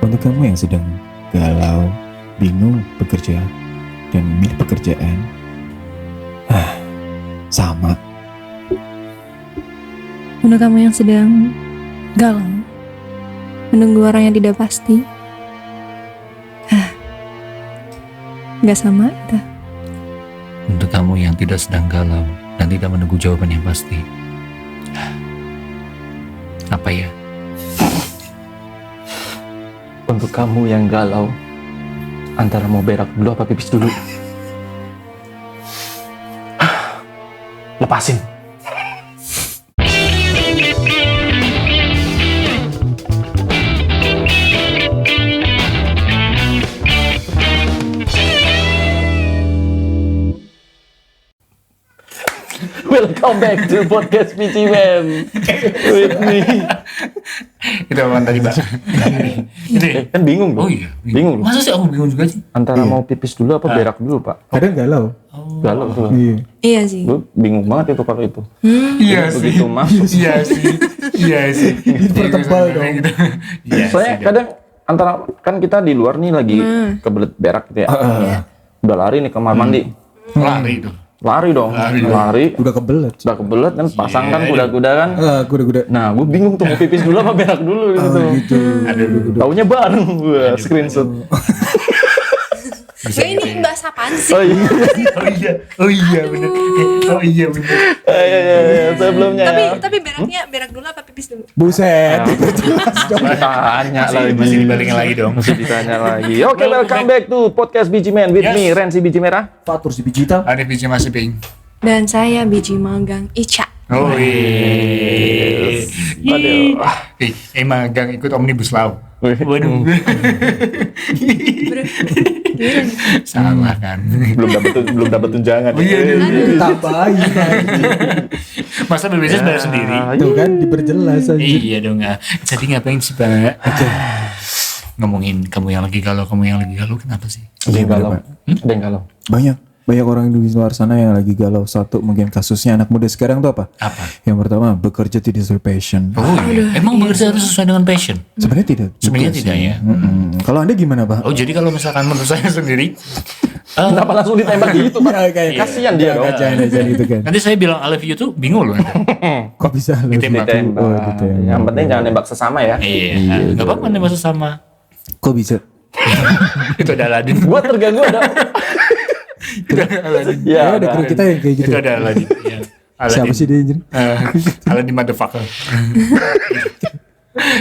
Untuk kamu yang sedang galau, bingung bekerja, dan memilih pekerjaan, sama. Untuk kamu yang sedang galau, menunggu orang yang tidak pasti, nggak sama itu. Untuk kamu yang tidak sedang galau dan tidak menunggu jawaban yang pasti, apa ya? Untuk kamu yang galau antara mau berak dulu apa pipis dulu, lepasin. Welcome back to podcast PG Man with me. Itu apa tadi, Pak? Kan bingung Oh dong. iya, Bingung. Masa sih aku bingung juga sih? Antara mau pipis dulu apa berak dulu, Pak? Kadang galau. Galau tuh. Iya. Iya sih. Gue bingung banget itu kalau itu. Iya sih. Begitu masuk. Iya sih. Iya sih. Dipertebal dong. Gitu. Iya Soalnya sih. kadang antara kan kita di luar nih lagi kebelet berak gitu ya. Udah lari nih ke kamar mandi. Lari itu. Lari dong. Lari. Udah kebelet. Udah kebelet kan pasang kan kuda-kuda kan. Kuda-kuda. Nah, gue bingung tuh mau pipis dulu apa berak dulu gitu. Gitu. Aduh. Taunya bareng gue screenshot. Ya ini bahasa apaan sih? Oh iya. Oh iya bener. Oh iya bener. Iya, sebelumnya. Tapi berak dulu apa pipis dulu? Buset. Tanya Masih dibalikin lagi dong. Masih ditanya lagi. Oke, welcome back to podcast Biji Man with Yes. me, Renzi Biji Merah. Fatur si Bijita. Ada biji masih pink. Dan saya biji magang Ica. Oh iya. Aduh. Emang gang ikut omnibus law. Waduh. Salah kan. Belum dapat tunjangan. Oh iya. Tambahin lagi. Masa BPJS bayar sendiri? Tuh kan diperjelas aja. Iya dong. Jadi ngapain sih, Pak? Ngomongin kamu yang lagi galau, kenapa sih? Ada yang galau. Pak. Ada yang galau. Banyak orang di luar sana yang lagi galau. Satu mungkin kasusnya anak muda sekarang tuh apa? Apa? Yang pertama, bekerja tidak sesuai passion. Oh iya. Emang bekerja harus sesuai dengan passion? Sebenarnya tidak. Sebenarnya juga tidak sih. ya. Kalau Anda gimana, Pak? Oh jadi kalau misalkan menurut saya sendiri, Kenapa langsung ditembak gitu, Pak? Kayak Kasihan dia dong. aja gitu kan. nanti saya bilang I love you tuh bingung loh. Kok bisa lu Ditembak. Ditembak. Oh, ditembak. Yang penting jangan nembak sesama ya. Iya. Gak apa-apa nih masa sama. Kok bisa? Itu ada Aladin. Gua terganggu ada. Itu ada Aladin. Ya, ada kru kita yang kayak gitu. Itu ada Aladin. Ya. Siapa sih dia anjir? Aladin motherfucker.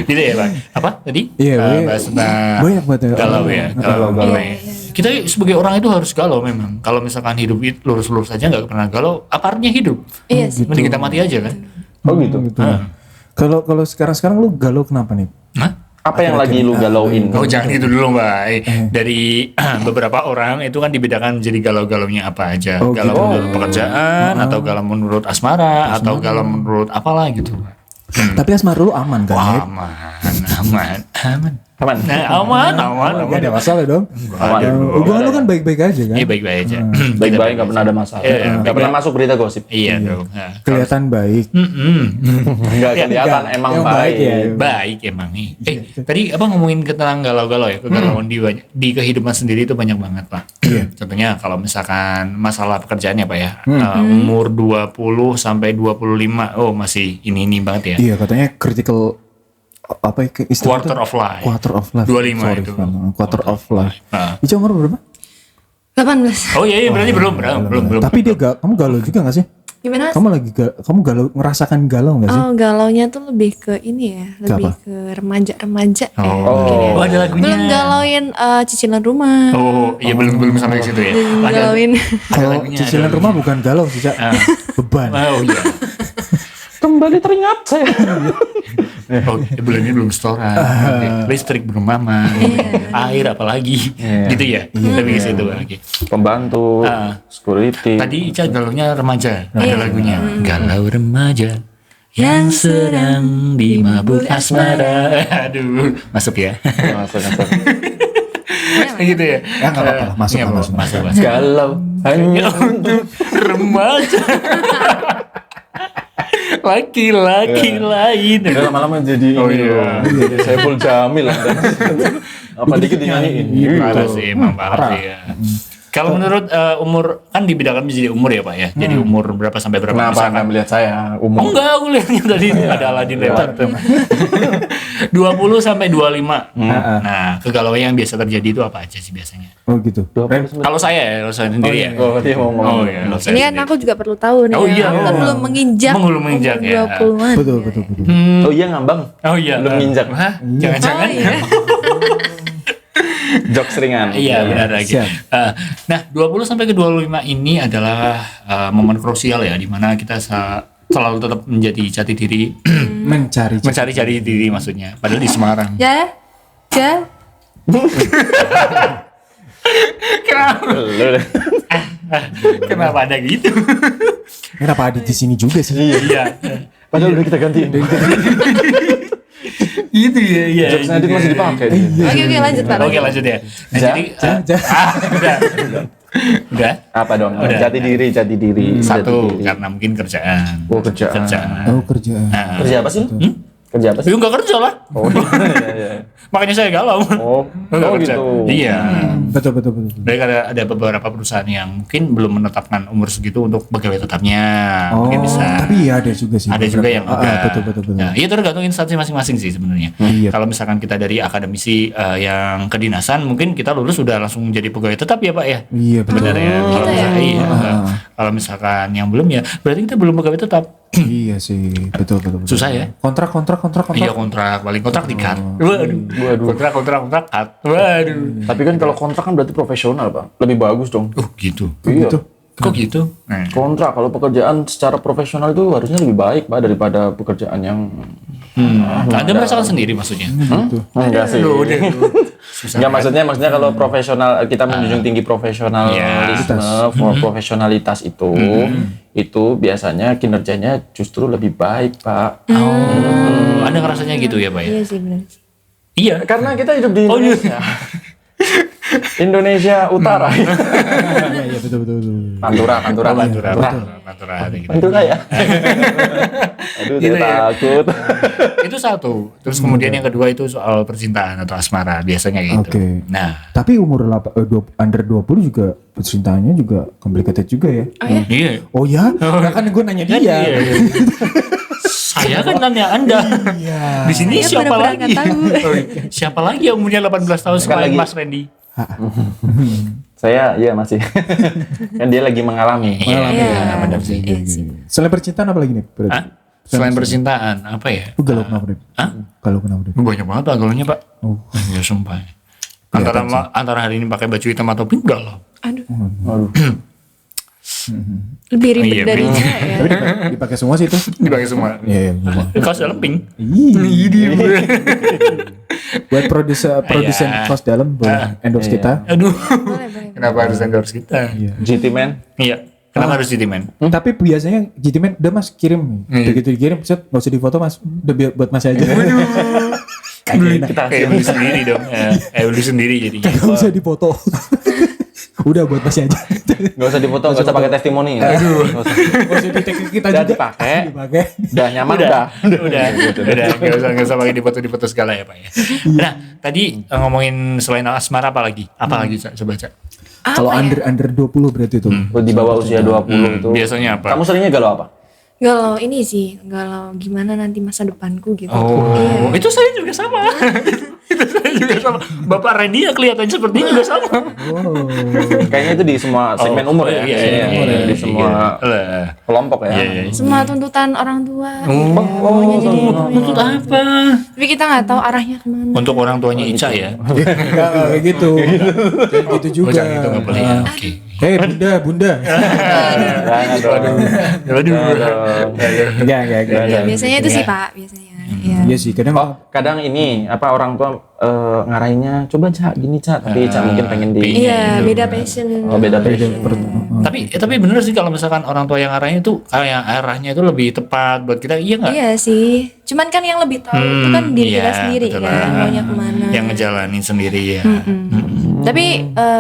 Gitu ya Pak. Apa tadi? Iya, Bahas tentang banyak banget ya. galau ya. Galau ya. Kita sebagai orang itu harus galau memang. Kalau misalkan hidup itu lurus-lurus saja nggak pernah galau, apa artinya hidup? Iya sih. Mending kita mati aja kan? Oh gitu. Kalau sekarang lu galau kenapa nih? Hah? Apa yang lagi lu galauin? Oh jangan gitu dulu Mbak. Dari beberapa orang itu kan dibedakan jadi galau-galaunya apa aja. Oh, Galau gitu. menurut pekerjaan, atau galau menurut asmara, atau galau menurut apalah gitu. Tapi asmara lu aman kan? Wah, Ed? aman. Aman. Nah, aman. Gak ada masalah dong. Ada. Hubungan lu kan baik-baik aja kan? Iya baik-baik aja. Baik-baik nggak pernah ada masalah. Iya, Nggak baik-baik. pernah masuk berita gosip. Iya dong. Nah, Kelihatan baik. Nggak kelihatan emang yang baik baik. ya. baik emang nih. Tadi apa ngomongin tentang galau-galau ya, kegalauan di kehidupan sendiri itu banyak banget Pak. Iya. Contohnya kalau misalkan masalah pekerjaannya Pak ya, umur 20 sampai 25, oh masih ini banget ya. Iya katanya critical apa ya istilah Quarter of life. Quarter of life. 25 Sorry, itu. Fan. Quarter of life. Nah. Ica umur berapa? 18. Oh iya berarti belum. Tapi dia kamu galau juga gak sih? Gimana Mas? Kamu galau, ngerasakan galau gak sih? Oh, galaunya tuh lebih ke ini ya, lebih apa? ke remaja-remaja ya, mungkin ya. Oh ada lagunya. Belum galauin cicilan rumah. Oh iya belum sampai ke situ ya. Belum Ada- galauin. Kalau lagunya, cicilan ada rumah bukan galau sih, Cak. Beban. Oh iya. Kembali teringat saya. Oh, bulan ini belum setoran. Oke. Listrik belum aman. Air apalagi. Gitu ya. Lebih ke situ lagi. Pembantu, security. Tadi Ica galaunya remaja. Ada lagunya. Galau remaja yang sedang dimabuk asmara. Aduh, masuk ya. Masuk. Gitu ya. Ya nggak apa-apa lah, masuk Iya, lah, masuk. Galau hanya Ya untuk remaja. Laki-laki lain. Udah lama-lama jadi Oh, ini iya. loh. Jadi Saiful Jamil. Apa dikit dinyanyiin. Parah sih, emang parah sih ya. Kalau menurut umur, kan dibedakan menjadi umur ya Pak ya. Jadi umur berapa sampai berapa Kenapa misalkan. Anda melihat saya Oh umum? enggak, aku lihatnya tadi ada Aladin lewat tuh. 20 sampai 25. Nah, kegalauan yang biasa terjadi itu apa aja sih biasanya? Oh gitu. Kalau saya sendiri ya. Oh, dia mau ngomong. Oh iya, kalau saya Ini kan sendiri. aku juga perlu tahu nih. Oh, iya. Aku kan belum menginjak. Belum menginjak, umur ya. 20-an. Betul, betul, betul. Oh iya ngambang. Oh iya. Belum nginjak. Hah? Jangan-jangan. Oh, iya. Jokes ringan. Iya benar lagi. Siap. Nah 20 sampai ke 25 ini adalah momen krusial ya, di mana kita selalu tetap menjadi jati diri, mencari diri maksudnya. Padahal di Semarang. Ya. Kenapa? Lu deh. Kenapa ada gitu? Kenapa ada di sini juga sih? Iya. Padahal udah kita gantiin. Gitu ya. Iya. Jokes Nadine masih dipakai. Oke lanjut Pak. Oke lanjut ya. Nah, Ja, jadi ja. udah. Apa dong? Udah. Jati diri. Satu Jati diri. karena mungkin kerjaan. Oh, kerjaan. Oh kerjaan. Nah, Kerja apa sih? Kerja apa sih? itu nggak kerja lah. Oh iya. Makanya saya galau. Oh, Nggak oh kerja. gitu. Iya. Betul. Baik, ada beberapa perusahaan yang mungkin belum menetapkan umur segitu untuk pegawai tetapnya. Oh, Mungkin bisa. tapi ya ada juga sih. Ada juga yang enggak. Betul. Nah, itu tergantung instansi masing-masing sih sebenarnya. Iya. Kalau misalkan kita dari akademisi yang kedinasan, mungkin kita lulus sudah langsung menjadi pegawai tetap ya Pak ya. Iya betul. Benar ya. Kalau Gitu ya? misalkan, iya. Kalau misalkan yang belum ya, berarti kita belum pegawai tetap. Iya sih, betul. Susah ya? Kontrak. Iya kontrak, paling kontrak di-cut. Waduh. Kontrak cut. Waduh. Tapi kan kalau kontrak kan berarti profesional, Bang. Lebih bagus dong. Gitu. Iya. Kok gitu? Kontrak kalau pekerjaan secara profesional itu harusnya lebih baik, Pak, daripada pekerjaan yang Anda merasakan sendiri maksudnya? enggak sih. Aduh, udah. Susah. Enggak, maksudnya kalau profesional, kita menjunjung tinggi profesionalisme, profesionalitas itu biasanya kinerjanya justru lebih baik, Pak. Oh, Anda ngerasanya gitu ya Pak ya? Iya sih benar. Iya. Karena kita hidup di Oh, iya. Indonesia. Indonesia Utara. Iya betul. Pantura. Pantura gitu. Pantura ya. Aduh, Gitu saya ya. takut. Itu satu. Terus kemudian yang kedua itu soal percintaan atau asmara biasanya gitu. Oke. Nah, Tapi umur under 20 juga percintaannya juga complicated juga ya. iya. Oh ya? Nah, kan gue nanya Kan dia. iya. Saya kan nanya Anda. Iya. Di sini Saya siapa benar-benar lagi? nggak tahu. Oh, siapa lagi yang umurnya 18 tahun selain lagi. Mas Randy? Saya masih. Kan dia lagi mengalami. Iya, benar sih. Iya sih. Selain percintaan apa lagi nih? Berarti? Hah? Selain percintaan, apa ya? Lu galau kenapa deh? Hah? Galau kenapa deh? Banyak banget Pak galaunya Pak. Oh. Ya sumpah. Antara hari ini pakai baju hitam atau pink galau. Aduh. Aduh. Lebih ribet Iya, dari bener. saya ya. Tapi dipakai semua sih itu. Dipakai semua. Iya, semua. Kaos dalam pink. Ih, buat produsen Iya. kaos dalam boleh endorse kita. Aduh. Boleh. Kenapa harus endorse kita? GT Man. Iya. Kenapa harus jadi men? Tapi biasanya GTman udah mas kirim. Begitu dikirim, set nggak usah difoto mas. Udah buat mas aja. Kayak beli sendiri dong. Kayak beli sendiri jadi. Nggak usah dipoto. Udah buat mas aja. Gak usah dipoto, gak usah pakai testimoni. Aduh. Nggak usah di tag kita Udah juga. dipakai. Dipakai. Udah nyaman Udah, udah. nggak usah pakai dipoto segala ya Pak ya. Nah, tadi ngomongin selain asmara apa lagi? Apa lagi coba Cak? Kalau Apa ya? under 20 berarti itu. Di bawah usia 20 itu. Biasanya apa? Kamu seringnya galau apa? Galau ini sih, galau gimana nanti masa depanku gitu. Oh, Iya. itu saya juga sama. Itu saya juga sama. Bapak Randy ya kelihatannya seperti juga sama. Oh. Kayaknya itu di semua segmen umur ya. Iya, Kayaknya di semua kelompok ya. Semua tuntutan orang tua. Oh, jadi gitu. untuk apa? Tapi kita nggak tahu arahnya kemana. Untuk orang tuanya Ica ya. Enggak kayak gitu. Jangan gitu Oh, juga. jangan gitu nggak boleh ya. Oke. Hei bunda. Jangan dong. Waduh. Enggak. Ya, biasanya itu sih Pak, biasanya. Iya. Iya sih, kadang Oh, kadang ini apa orang tua ngarahinnya coba Cak gini Cak, tapi Cak mungkin pengen di Iya, beda passion. Oh, beda passion. Tapi bener sih kalau misalkan orang tua yang arahnya itu kayak arahnya itu lebih tepat buat kita, iya nggak? Iya sih. Cuman kan yang lebih tahu itu kan diri kita iya, sendiri betul kan, banget. maunya kemana. Yang ngejalanin sendiri ya. Tapi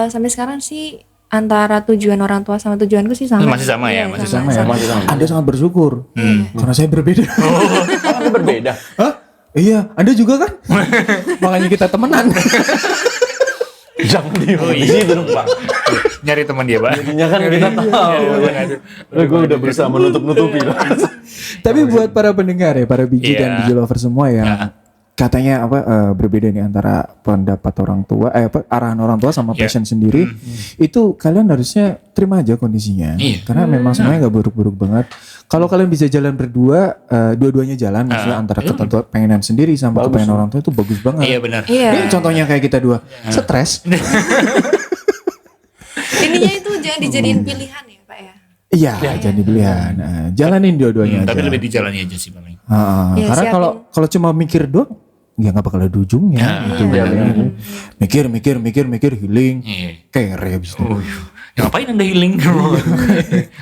sampai sekarang sih antara tujuan orang tua sama tujuanku sih sama. Masih sama ya, Iya, masih Sama ya. Masih sama. Anda sangat bersyukur. Karena saya berbeda. Kan berbeda. Hah? Iya, Anda juga kan? Makanya kita temenan. Jangan di situ dong, Pak. Nyari teman dia, Pak. Jadinya kan kita tahu. Gue udah berusaha menutup-nutupi. Tapi buat para pendengar ya, para biji Iya. dan biji lover semua yang Nah. katanya berbeda nih antara pendapat orang tua, arahan orang tua sama Iya. passion sendiri, itu kalian harusnya terima aja kondisinya. Iya. Karena memang semuanya nggak buruk-buruk banget. Kalau kalian bisa jalan berdua, dua-duanya jalan, maksudnya antara ketentuan pengenan sendiri sama kepengen orang tua itu bagus banget. Iya benar. Iya. Ini contohnya kayak kita dua, stres. Ininya itu jangan dijadiin pilihan ya, Pak ya. Iya, jadi pilihan. Nah, jalanin dua-duanya aja. Tapi lebih dijalani aja sih paling. Ya, Karena siapin. kalau cuma mikir doang, ya nggak bakal ada ujungnya. Gitu. Iya, benar. Mikir, healing, Iya. kere abis itu. Ya ngapain Anda healing?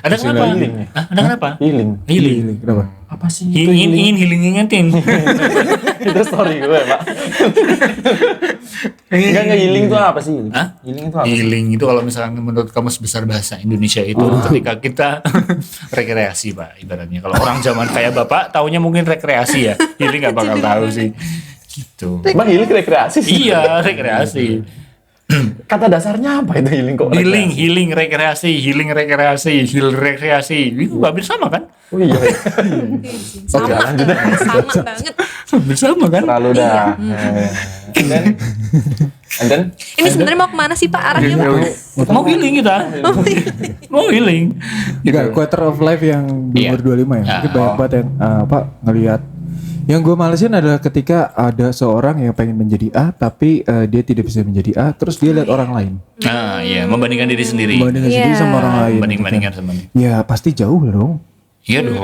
Ada kenapa? healing. Hah? Ada kenapa? Healing. Healing. Kenapa? Apa sih? Ingin healing ingetin. Itu story gue, Pak. Enggak healing itu apa sih? Hah? Healing itu apa? Healing itu kalau misalnya menurut kamus besar bahasa Indonesia itu ketika kita rekreasi, Pak, ibaratnya. Kalau orang zaman kayak Bapak taunya mungkin rekreasi ya. Healing nggak bakal tahu sih. Gitu. Emang healing rekreasi sih? Iya, rekreasi. Kata dasarnya apa itu healing kok? Healing rekreasi. Itu hampir sama kan? Oh iya. Sama, lanjut. sama banget. Hampir sama kan? Terlalu dah. And then Ini sebenarnya mau kemana sih Pak arahnya Pak? Mau healing kita. Mau healing. Juga quarter of life yang di Iya. umur 25 ya. Mungkin banyak banget yang ngelihat. Yang gue malesin adalah ketika ada seorang yang pengen menjadi A tapi dia tidak bisa menjadi A, terus dia lihat orang lain. Nah, iya, membandingkan diri sendiri. Membandingkan sendiri sama orang lain. Banding-bandingkan sama dia. Ya pasti jauh lah dong. Iya dong.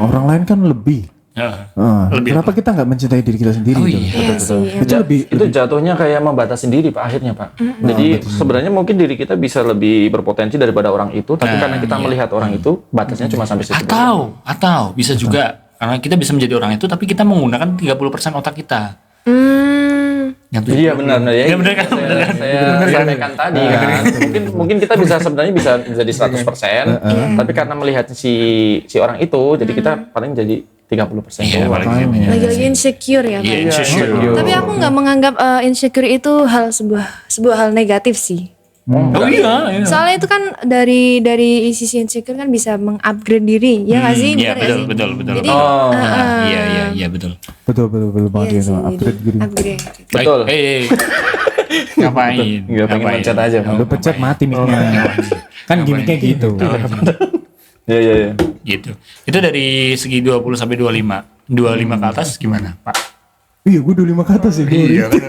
Orang lain kan lebih. Ya. Lebih kenapa kita nggak mencintai diri kita sendiri? Oh gitu? iya. Iya sih. Itu lebih itu jatuhnya kayak membatasi diri Pak akhirnya Pak. Jadi sebenarnya mungkin diri kita bisa lebih berpotensi daripada orang itu, tapi karena kita melihat orang itu batasnya cuma sampai situ. Atau bisa juga karena kita bisa menjadi orang itu tapi kita menggunakan 30% otak kita. Yang tujuh- Iya benar ya. Iya, benar kan? Benar kan? Saya sampaikan tadi kan. Mungkin kita bisa sebenarnya bisa jadi 100%, tapi karena melihat si orang itu, jadi kita paling jadi 30% Iya, doang. paling gitu. Lagi-lagi insecure ya Pak. Iya, insecure. Tapi aku nggak menganggap insecure itu sebuah hal negatif sih. Oh iya. Soalnya itu kan dari sisi insecure kan bisa mengupgrade diri, ya nggak sih? Iya, Bener nggak sih? betul. Jadi, Iya, betul. betul banget iya gitu. sih, Upgrade jadi diri. upgrade. Baik. Betul. Ngapain? Nggak pengen mencet aja, Bang. Udah pencet mati mic-nya. Kan gimmicknya gitu. Iya. Gitu. Itu dari segi 20 sampai 25. 25 ke atas gimana, Pak? Iya, gue 25 ke atas ya. Iya kan.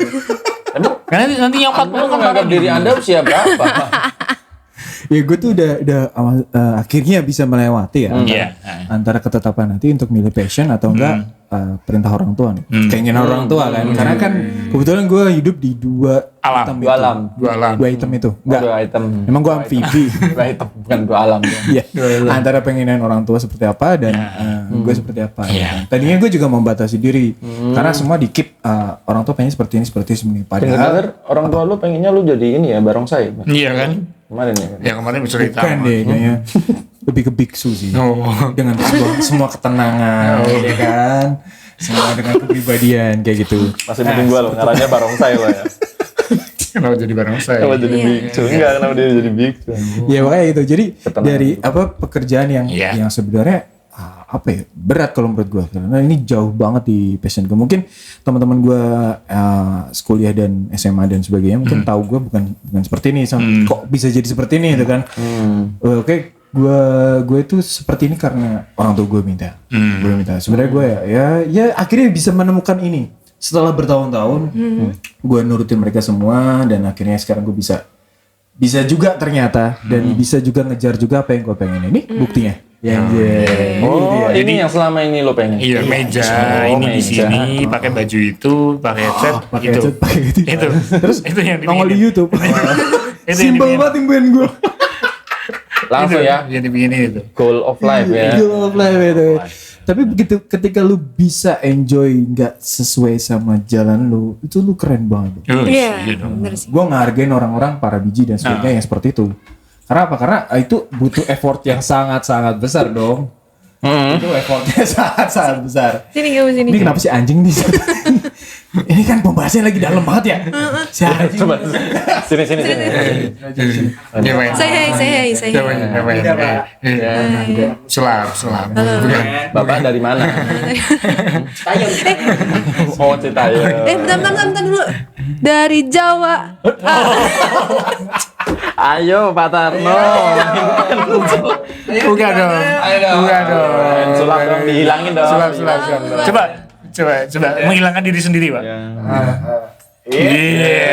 Karena nanti yang 40 Anda kan menganggap diri Anda usia berapa? Ya gue tuh udah akhirnya bisa melewati ya Iya. antara ketetapan hati untuk milih passion atau enggak perintah orang tua nih. Keinginan orang tua kan. Karena kan kebetulan gue hidup di dua Alam. item Dua itu. alam. Dua item itu. Enggak. Dua item. Emang gue amfibi. Dua item bukan dua alam. Iya. Antara pengenan orang tua seperti apa dan gue seperti apa. Iya. Ya kan. Tadinya gue juga membatasi diri karena semua dikit orang tua pengen seperti ini. Padahal Dengar orang tua lu pengennya lu jadi ini ya barongsai. Iya kan? Kemarin ya. Yang kemarin cerita. bukan deh kayaknya lebih ke biksu sih. Oh. Dengan semua ketenangan, ya kan, semua dengan kepribadian kayak gitu. Masih mending gua loh, ngaranya barongsai lo ya. Kenapa jadi bareng saya? Kenapa jadi biksu? Enggak, kenapa dia jadi biksu? Ya makanya itu. Jadi Ketenangan dari gitu. pekerjaan yang Iya. yang sebenarnya berat kalau menurut gue karena ini jauh banget di passion gue. Mungkin teman-teman gue kuliah dan SMA dan sebagainya mungkin tahu gue bukan seperti ini. Kok bisa jadi seperti ini gitu kan? Oke, gue itu seperti ini karena orang tua gue minta. Gue minta. Sebenarnya gue ya akhirnya bisa menemukan ini setelah bertahun-tahun. Gue nurutin mereka semua dan akhirnya sekarang gue bisa juga ternyata dan bisa juga ngejar juga apa yang gue pengen. Ini buktinya. Oh, ini yang selama ini lo pengen. Iya, meja ini di meja. sini pakai baju itu, pakai headset pakai gitu. headset, pakai gitu. Itu. Terus itu yang nongol di dipingin. YouTube. Itu yang Simpel dipingin. banget impian gue. Langsung Itu, ya, Yang dipingin itu. goal of life ya. Goal of life itu. Tapi begitu ketika lu bisa enjoy nggak sesuai sama jalan lu, itu lu keren banget. Oh, Iya, dong. bener sih. Gue ngehargain orang-orang para biji dan sebagainya yang seperti itu. Karena apa? Karena itu butuh effort yang sangat-sangat besar dong. Itu effortnya sangat-sangat besar. Sini kamu sini. Ini kenapa sih anjing nih? Ini kan pembahasannya lagi dalam banget ya. Si anjing. Coba sini. Dia main. Saya. Dia main. Sulap. Bapak dari mana? Oh, Citayam. Bentar dulu. Dari Jawa. Ayo Pak Tarno. Bukan dong. Sulap dong, dihilangin dong. Sulap. Coba menghilangkan diri sendiri, Pak. Iya.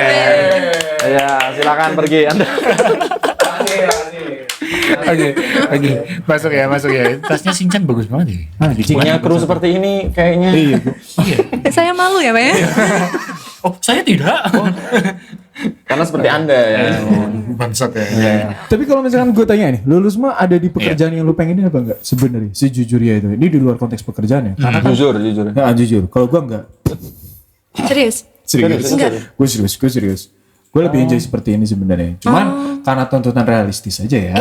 Ya, silakan pergi Anda. Oke. Masuk ya. Tasnya Shinchan bagus banget ya. Punya kru seperti ini kayaknya. Iya. Saya malu ya, Pak ya. Oh, saya tidak. Karena seperti Anda ya. Bangsat ya. Tapi kalau misalkan gue tanya nih, lu semua ada di pekerjaan yang lu pengenin apa enggak? Sebenarnya sejujurnya itu. Ini di luar konteks pekerjaan ya. Karena kan Jujur. jujur. Kalau gue enggak. Serius? Serius. Gue serius. Gue lebih enjoy seperti ini sebenarnya. Cuman karena tuntutan realistis aja ya.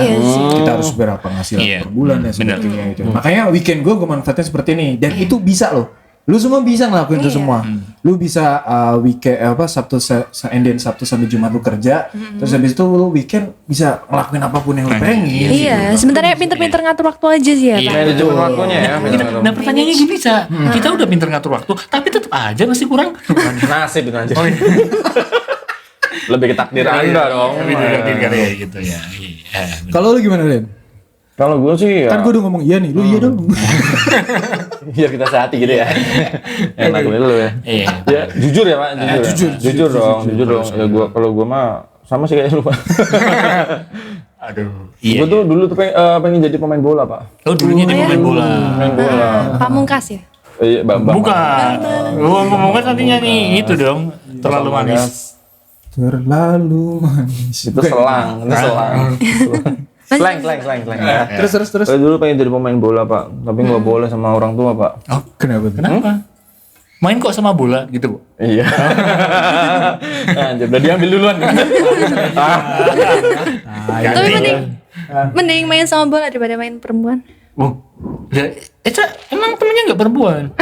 Kita harus berapa penghasilan per bulan dan sebagainya itu. Makanya weekend gue manfaatnya seperti ini. Dan itu bisa loh. Lu semua bisa ngelakuin itu semua. Lu bisa weekend Sabtu sampai Jumat lu kerja. Terus habis itu lu weekend bisa ngelakuin apapun yang lu pengen. Iya, sebenarnya pinter-pinter ngatur waktu aja sih ya, Pak. Manajemen waktunya ya. Nah pertanyaannya gini, Ca. Kita udah pinter ngatur waktu, tapi tetap aja masih kurang. Nasib itu aja. Lebih ke takdir Anda dong. Tapi juga kayak gitu ya. Kalau lu gimana, Ren? Kalau gue sih ya. Kan gue udah ngomong iya nih, lu iya dong. Biar kita sehati gitu ya. Enak lu ya. Iya. Ya, jujur ya, Pak. Jujur dong. Ya kalau gua mah sama sih kayak lu, Pak. Aduh. Gua tuh dulu tuh pengen jadi pemain bola, Pak. Oh, dulunya dia pemain bola. Main bola. Pamungkas ya? Iya, Bambang. Bukan. Gua ngomongnya nantinya nih itu dong. Terlalu manis. Terlalu manis. Itu selang. Slang. Ya. Terus. Saya dulu pengen jadi pemain bola, Pak. Tapi nggak boleh sama orang tua, Pak. Oh, Kenapa? main kok sama bola gitu, Bu? Iya. Anjir, udah diambil duluan. Tapi mending main sama bola daripada main perempuan. Oh, emang temennya nggak perempuan?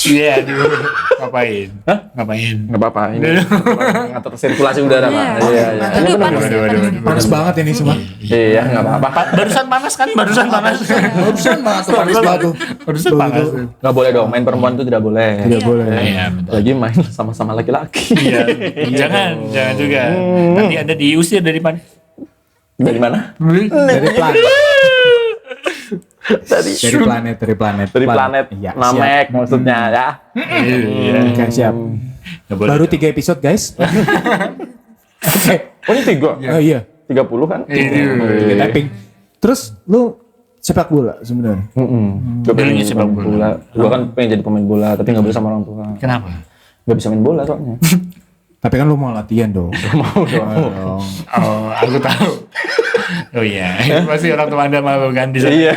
Iya, aduh. Ngapain? Nggak apa-apa. Ini ngatur sirkulasi udara, Pak. Iya. Aduh, panas. Panas banget ini semua. Iya, nggak apa-apa. Barusan panas kan? Barusan panas Panas banget tuh. Barusan panas. Nggak boleh dong, main perempuan itu tidak boleh. Tidak boleh. Iya, betul. Lagi main sama-sama laki-laki. Iya. Jangan juga. Nanti Anda diusir dari mana? Dari mana? Dari planet. Dari planet Iya, Namek maksudnya ya. Iya. Oke, siap. Nggak boleh. Baru 3 episode, guys. Oke. Oh ini 3? Oh iya. 30 kan? Iya. Tapping. Terus lu sepak bola sebenarnya. Gue pengen Dulunya jadi sepak pemain bola. bola. Gue kan pengen jadi pemain bola tapi nggak boleh sama orang tua. Kenapa? Nggak bisa main bola soalnya. Tapi kan lu mau latihan dong. Mau dong. Oh, aku tahu. Oh iya, pasti orang tua Anda malu kan di sana. Iya.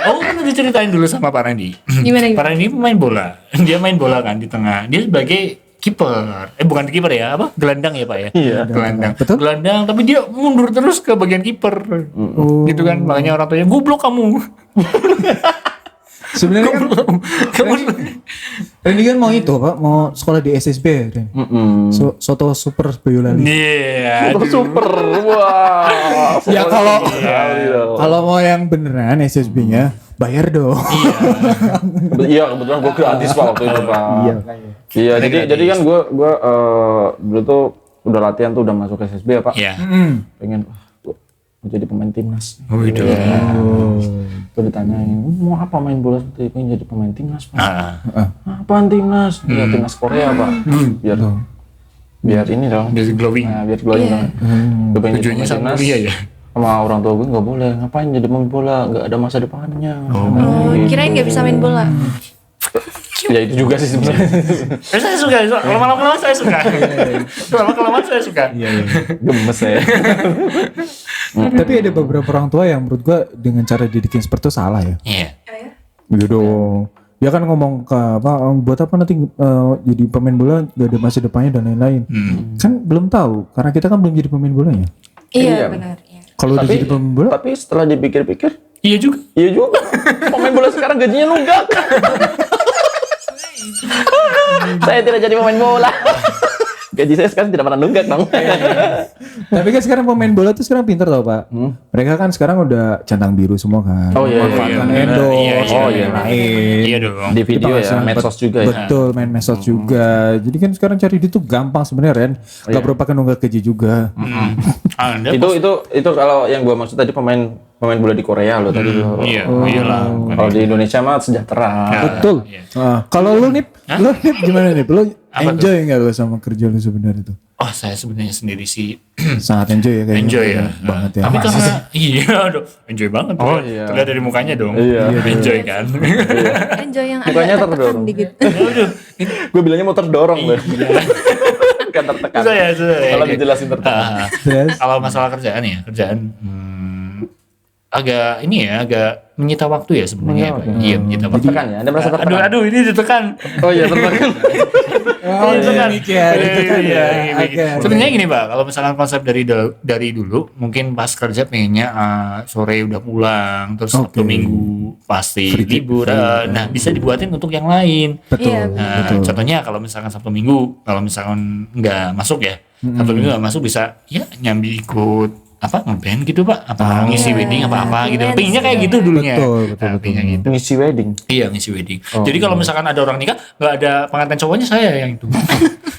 Oh, kan diceritain dulu sama Pak Randy. Gimana? Pak Randy pemain bola. Dia main bola kan di tengah. Dia sebagai kiper. Bukan kiper ya, apa? Gelandang ya, Pak ya? Iya. Gelandang. Betul. Gelandang, tapi dia mundur terus ke bagian kiper. Gitu kan, makanya orang tuanya goblok kamu. Sebenarnya kan Kamu Randy kan mau itu, Pak, mau sekolah di SSB ya, Ren. Soto Super Boyolali. Iya. aduh. Super. Wah. Ya kalau mau yang beneran SSB-nya bayar dong. Iya kebetulan gue gratis Pak waktu itu Pak. Iya. Jadi kan gue dulu tuh udah latihan tuh udah masuk SSB ya Pak. Iya. Pengen mau jadi pemain timnas. Oh, itu. Tuh ditanyain, mau apa main bola seperti pengen jadi pemain timnas Pak. Apaan timnas? Ya timnas Korea Pak. Biar ini dong. Biar glowing. Nah, biar glowing dong. Gue pengen jadi Tujuannya pemain sama timnas. kuliah ya. Sama orang tua gue nggak boleh. Ngapain jadi pemain bola? Nggak ada masa depannya. Oh, kirain nggak bisa main bola. Ya itu juga sih sebenarnya. Saya suka. Lama-lama saya suka. Lama-lama saya suka. Gemes ya. Tapi ada beberapa orang tua yang menurut gua dengan cara didikin seperti itu salah ya. Iya. Gitu dong. dia kan ngomong ke buat apa nanti jadi pemain bola gak ada masa depannya dan lain-lain. Kan belum tahu karena kita kan belum jadi pemain bolanya. Iya, Iya. benar. Iya. Kalau udah jadi pemain bola, Tapi setelah dipikir-pikir, Iya juga. iya juga. Pemain bola sekarang gajinya nunggak. Saya tidak jadi pemain bola. Gaji saya sekarang tidak pernah nunggak dong. tapi kan sekarang pemain bola tuh sekarang pintar tau Pak. Mereka kan sekarang udah centang biru semua kan. Oh, iya, Manfaatkan iya, endorse, iya, iya, oh iya. lain. Iya dong. Di video ya, Penghasilan medsos juga ya. Betul, main medsos juga. Jadi kan sekarang cari duit tuh gampang sebenarnya Ren. Gak perlu pakai nunggak gaji juga. Anda Itu kalau yang gua maksud tadi pemain bola di Korea lo tadi lo. iya, iyalah. Kalau di Indonesia mah sejahtera. Betul. Iya. Kalau lu Nip gimana Nip? Lu Apa enjoy nggak lu sama kerja lu sebenarnya tuh? Oh, saya sebenarnya sendiri sih Sangat enjoy ya kayaknya. enjoy ya. Banget ya. Tapi karena iya, aduh, enjoy banget. Oh, Terlihat- iya. Terlihat dari mukanya dong. Iya. Enjoy kan. Enjoy yang Mukanya agak terdorong. tertekan dikit. Aduh, ini Gue bilangnya mau terdorong tuh. Kan tertekan. susah ya, susah ya. Kalau dijelasin tertekan. Terus? Kalau masalah kerjaan agak ini ya, agak menyita waktu ya sebenarnya. Oh, Pak. Iya, menyita waktu. Tertekan ya? Anda merasa tertekan? Aduh, ini ditekan. Oh iya tertekan. Oh, Ditekan. demikian. Iya, Oke. iya. Sebenarnya gini Pak, kalau misalkan konsep dari dulu, mungkin pas kerja pengennya sore udah pulang, terus Sabtu Minggu pasti Free libur. Nah, bisa dibuatin untuk yang lain. Betul. Iya, Nah, betul. contohnya kalau misalkan Sabtu Minggu, kalau misalkan nggak masuk ya, Sabtu Minggu nggak masuk bisa ya nyambi ikut apa ngeband gitu Pak, apa ngisi wedding apa gitu. Dance, Pengennya kayak gitu dulunya. Betul. Pengennya gitu. Ngisi wedding. Iya ngisi wedding. Jadi kalau misalkan ada orang nikah, nggak ada pengantin cowoknya saya yang itu.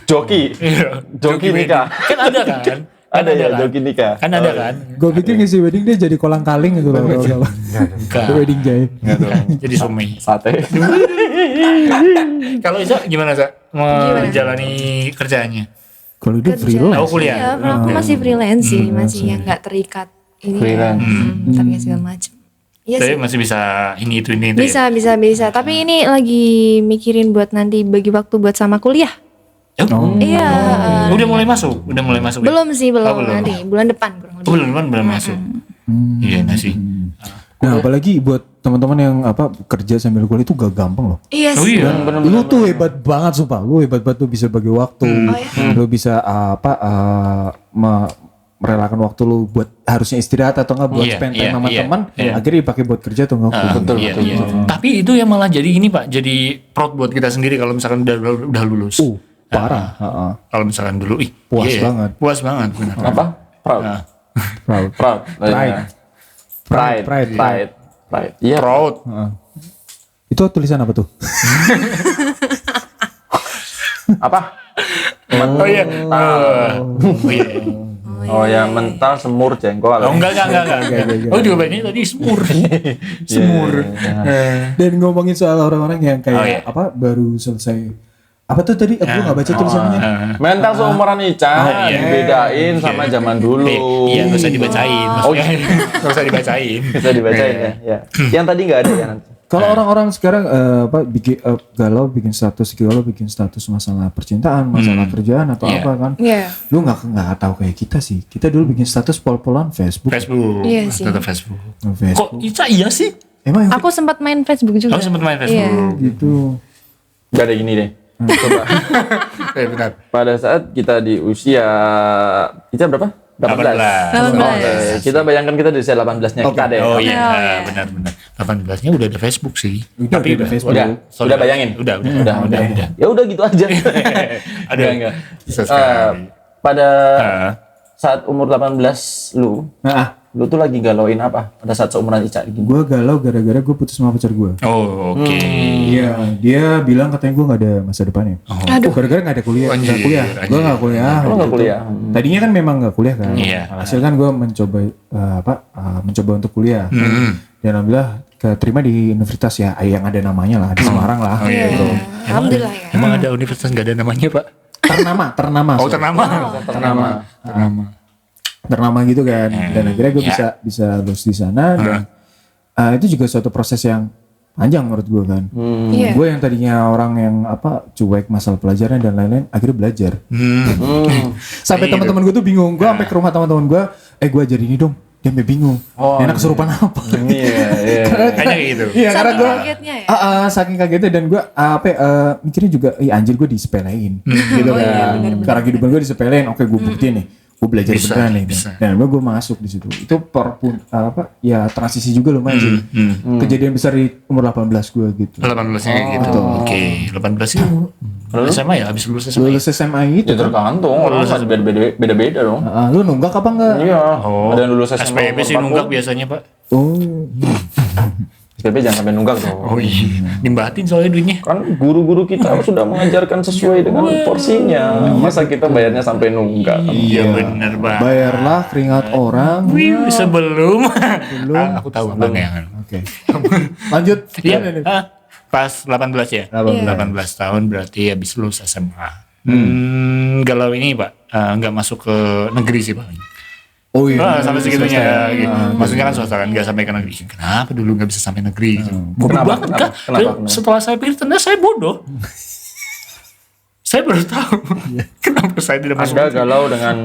Joki. Iya. Joki nikah. Kan ada kan? Ada ya kan? joki nikah. Kan ada kan? Gue pikir ngisi wedding dia jadi kolang kaling gitu loh. Enggak. Wedding jahit. Jadi somai. Sate. Kalau Isa gimana Sa? Menjalani kerjaannya? Kalau dia Kerja. freelance. Oh kuliah. Iya, kalau aku masih freelance sih, masih yang nggak terikat ini. Freelance. Terikat segala macam. Iya Saya sih. masih bisa ini itu ya? Bisa. Tapi ini lagi mikirin buat nanti bagi waktu buut sama kuliah. Oh. Iya. Udah mulai masuk ya? Belum sih, belum. Oh, belum. Nanti bulan depan kurang lebih. Belum masuk. Iya nggak sih. Nah, apalagi buat teman-teman yang kerja sambil kuliah itu gak gampang loh. Iya Oh sih. iya. Lu tuh hebat banget sumpah. Lu hebat banget tuh bisa bagi waktu. Lu bisa merelakan waktu lu buat harusnya istirahat atau enggak buat Iya, spend time iya, sama iya, teman, iya. akhirnya dipakai buat kerja atau enggak. Betul. Tapi itu yang malah jadi ini Pak, jadi proud buat kita sendiri kalau misalkan udah lulus. Parah. Heeh. Kalau misalkan dulu, Puas iya, banget. Puas banget, benar. Apa? Proud. Nah, Proud. Proud. Pride. Iya. proud. Heeh. Itu tulisan apa tuh? Apa? Oh iya. Oh iya. Oh ya mental semur jengkol. Oh enggak. Oh jawabannya tadi semur. Semur. Dan ngomongin soal orang-orang yang kayak Oh, iya. baru selesai apa tuh tadi? Aku nggak baca tulisannya. Mental seumuran Ica iya. dibedain sama zaman dulu. Iya, nggak usah dibacain. Maksudnya nggak usah dibacain. Bisa dibacain ya. Yang tadi nggak ada ya nanti. Kalau orang-orang sekarang bikin galau bikin status masalah percintaan, masalah kerjaan atau Iya. apa kan? Iya. Lu nggak tahu kayak kita sih. Kita dulu bikin status pol-polan Facebook. Facebook. Iya sih. Tetap Facebook. Facebook. Kok Ica iya sih? Emang Aku sempat main Facebook juga. Kamu sempat main Facebook? Iya. gitu. Gak ada gini deh. Coba. Benar. Pada saat kita di usia Ica berapa? 18. 18. Oke. Kita bayangkan kita di usia 18-nya kita deh. Oh Oh, iya, iya. benar. 18-nya udah ada Facebook sih. Udah ada Facebook. Udah bayangin. Udah. Ya udah gitu aja. Ada Enggak. Bisa sekali. Pada Ah. saat umur 18 lu tuh lagi galauin apa? Pada saat seumuran Ica gitu. Gue galau gara-gara gue putus sama pacar gue. Oh, oke. Iya, dia bilang katanya gue nggak ada masa depannya. Aduh. Gara-gara nggak ada kuliah, Anjir, nggak kuliah. anjir. Gue nggak kuliah. Lu waktu nggak itu. kuliah? Tadinya kan memang nggak kuliah kan. Iya. Hasil kan gue mencoba mencoba untuk kuliah. Dan alhamdulillah keterima di universitas ya, yang ada namanya lah di Semarang lah. Oh, iya, gitu. iya. Alhamdulillah ya. Emang ada universitas nggak ada namanya Pak? Ternama. Oh ternama. Ternama gitu kan. Dan akhirnya gue bisa lulus di sana dan itu juga suatu proses yang panjang menurut gue kan. Iya. Gue yang tadinya orang yang cuek masalah pelajaran dan lain-lain akhirnya belajar. Sampai teman-teman gue tuh bingung. Gue sampai ke rumah teman-teman gue, gue ajarin ini dong. dia sampai bingung. Oh, Enak kesurupan apa? Iya, iya. Kayaknya kayak gitu. Iya karena Saking gue kagetnya ya. saking kagetnya dan gue mikirnya juga, anjir gue disepelein gitu Oh, iya, kan. benar-benar. Karena kehidupan gue disepelein, oke gue buktiin nih, gue belajar Bisa, beneran nih. bisa. Dan gue masuk di situ. Itu ya transisi juga lumayan sih. Kejadian besar di umur 18 gue gitu. 18-nya gitu. Oke, 18 itu SMA ya, habis lulus SMA. Lulus SMA itu Ya tergantung, orang masih beda-beda dong. lu nunggak apa enggak? Iya, Oh, ada yang lulus SMA SPP sih nunggak biasanya, Pak. Oh, SPP jangan sampai nunggak dong. Oh iya, nimbatin soalnya duitnya. Kan guru-guru kita sudah mengajarkan sesuai dengan porsinya. Masa kita bayarnya sampai nunggak? Iya benar, Pak. bayarlah keringat orang. Wih, sebelum. Aku tahu abangnya kan. Oke. Lanjut. Iya, Gimana nih? pas 18 ya. 18 tahun berarti habis lulus SMA. Galau ini Pak, nggak masuk ke negeri sih Pak. Oh iya. Sampai segitunya ya. Gitu. Maksudnya kan swasta kan nggak sampai ke negeri. Kenapa dulu nggak bisa sampai negeri? Gitu. Bodoh Kenapa? banget kan? Kenapa? Setelah saya pikir ternyata saya bodoh. Saya baru tahu kenapa saya tidak masuk. Anda galau dengan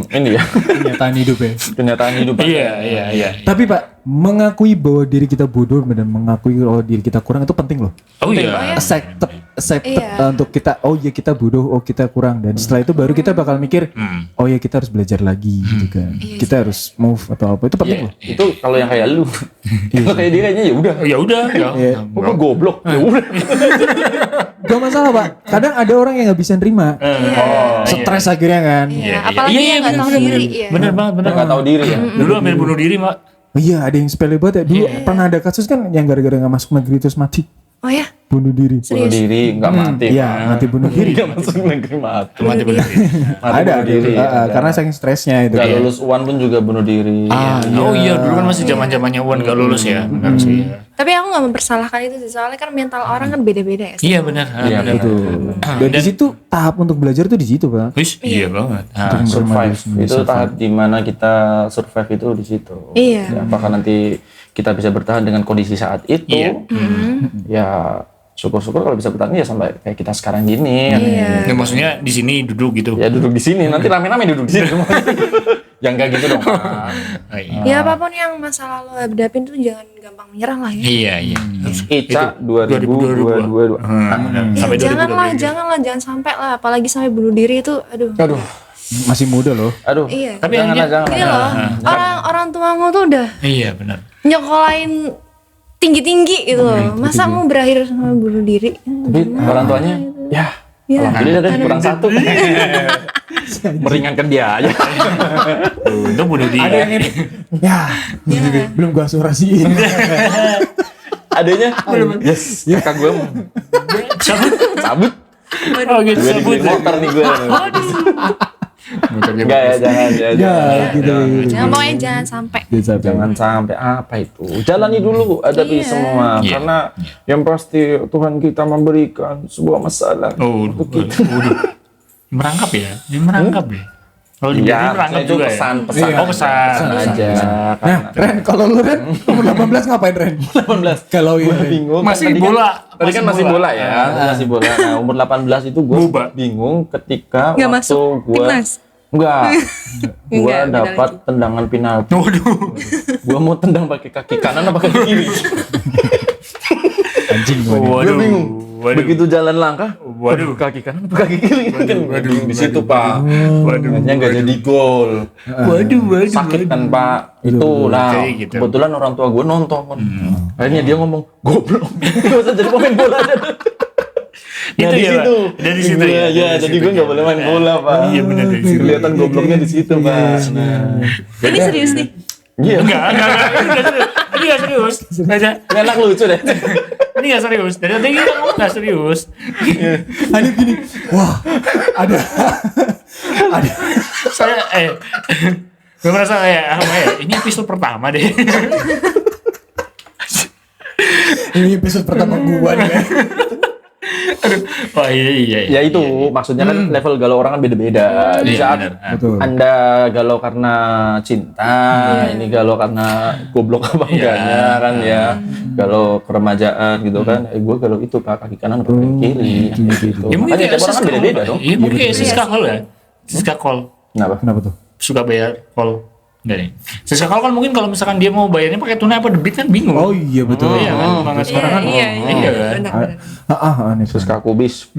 ini ya, Kenyataan hidup ya. kenyataan hidup. Iya. Tapi Pak, mengakui bahwa diri kita bodoh dan mengakui bahwa diri kita kurang itu penting loh. Oh iya. Accepted Iya. untuk kita, oh iya kita bodoh, oh kita kurang, dan setelah itu baru kita bakal mikir, oh iya kita harus belajar lagi gitu kan. Kita harus move atau apa, itu penting loh. Itu kalau yang kayak lu. Kalau kayak dia kayaknya ya udah. Ya udah. Iya. Oh, gue goblok. Ya udah. Gak masalah Pak, kadang ada orang yang gak bisa nerima, stres akhirnya kan. Iya, apalagi yang nggak tahu diri ya. Bener banget, bener. Nggak tahu diri ya. Dulu hampir bunuh diri Mak. Oh iya, ada yang sepele banget ya. Dulu pernah ada kasus kan yang gara-gara gak masuk negeri terus mati, Oh ya, bunuh diri. Bunuh diri nggak mati. Iya, mati bunuh diri. Nggak masuk negeri mati. Mati bunuh diri. Mati Ada, bunuh diri. karena saking stresnya itu. Nggak lulus UAN pun juga bunuh diri. Oh iya, dulu kan masih zaman-zamannya Wan gak lulus ya. Benar sih. tapi aku nggak mempersalahkan itu sih, soalnya kan mental orang kan beda-beda ya. Iya benar. Iya, Benar. Itu. Dan di situ tahap untuk belajar tuh di situ Pak. Wis, iya banget. Untuk Survive menerima itu tahap dimana kita survive itu di situ. Iya. Ya, apakah nanti kita bisa bertahan dengan kondisi saat itu? Iya. Ya syukur-syukur kalau bisa bertahan ya sampai kayak kita sekarang gini. Iya. Ya, maksudnya di sini duduk gitu. Ya duduk di sini nanti rame-rame duduk di sini semua. Yang kayak gitu dong. Pak. Oh, iya. Ya apapun yang masa lalu hadapin tuh jangan gampang menyerah lah ya. Iya. Ica 2022. Sampai 2022. Jangan sampai lah, apalagi sampai bunuh diri itu, aduh. Aduh, Masih muda loh. aduh. Iya. Tapi jangan akhirnya- jangan. Ini loh, orang tuamu tuh udah Iya benar. nyokolain tinggi-tinggi gitu loh. Masa mau berakhir sama bunuh diri? Tapi orang tuanya, ya, Ya. alhamdulillah deh kurang satu. Meringankan dia aja. Untung bunuh diri. Ada yang ini. Ya, belum gua asuransiin. Adanya, yes, kakak gue mau cabut. Oh gitu. Gue dibeli motor nih gue. Enggak ya, jangan ya. Ya, gitu. Jangan, pokoknya jangan sampai. Jangan sampai apa itu. Jalani dulu, hadapi Iya. semua. Iya. Karena yang pasti Tuhan kita memberikan sebuah masalah. Oh, waduh. Merangkap ya? Ini merangkap ya? Kalau di Ya, merangkap itu juga pesan-pesan. ya? Oh pesan. Pesan aja. Nah, Karena Ren, kalau lu Ren, umur 18 ngapain Ren? 18. Kalau Gue ini bingung. Masih Tadi kan- bola. Tadi kan masih bola ya. Masih bola. Nah, umur 18 itu gue Boba. bingung ketika Nggak waktu masuk gue timnas. enggak. Gue Enggak, beda dapat tendangan penalti. Waduh. Gue mau tendang pakai kaki kanan apa kaki kiri? anjing gua nih. Waduh. bingung. Waduh. Begitu jalan langkah, Waduh. kaki kanan apa kaki kiri? Kan waduh, di situ Pak. Waduh. Akhirnya nggak jadi gol. Waduh. Sakit kan Pak. Itu nah Kayak gitu. kebetulan orang tua gue nonton. Akhirnya dia ngomong goblok. Gak usah jadi pemain bola aja. Itu di ya, Pak? situ. Dari situ Iya, ya? iya, Dari jadi situ gue nggak ya. boleh main bola Pak. Iya, benar, dari situ. Kelihatan gobloknya di situ Pak. Nah, Ini serius nih. iya. Enggak serius. Ini enggak serius. Aja. Ini anak lucu deh. Ini enggak serius. Dari tadi kita ngomong enggak serius. Hanif gini, wah ada Saya gue merasa kayak apa ya? Ini episode pertama deh. ini episode pertama gua nih. Oh iya. Ya itu maksudnya kan level galau orang kan beda-beda. Di Iya, saat benar. Betul. Anda galau karena cinta, ini galau karena goblok apa enggaknya kan ya. Galau keremajaan gitu kan. Gue galau itu Pak, kaki kanan apa kaki kiri gitu. Ya mungkin Makanya kayak tiap orang kan beda-beda dong. Iya mungkin kayak Siska Call ya. Siska Call. Kenapa? Kenapa tuh? Suka bayar call. Enggak nih. Sesekali kan mungkin kalau misalkan dia mau bayarnya pakai tunai apa debit kan bingung. Oh iya betul. Iya kan, banget sekarang kan. Iya, Iya kan. benar-benar. Aneh. Siska kubis.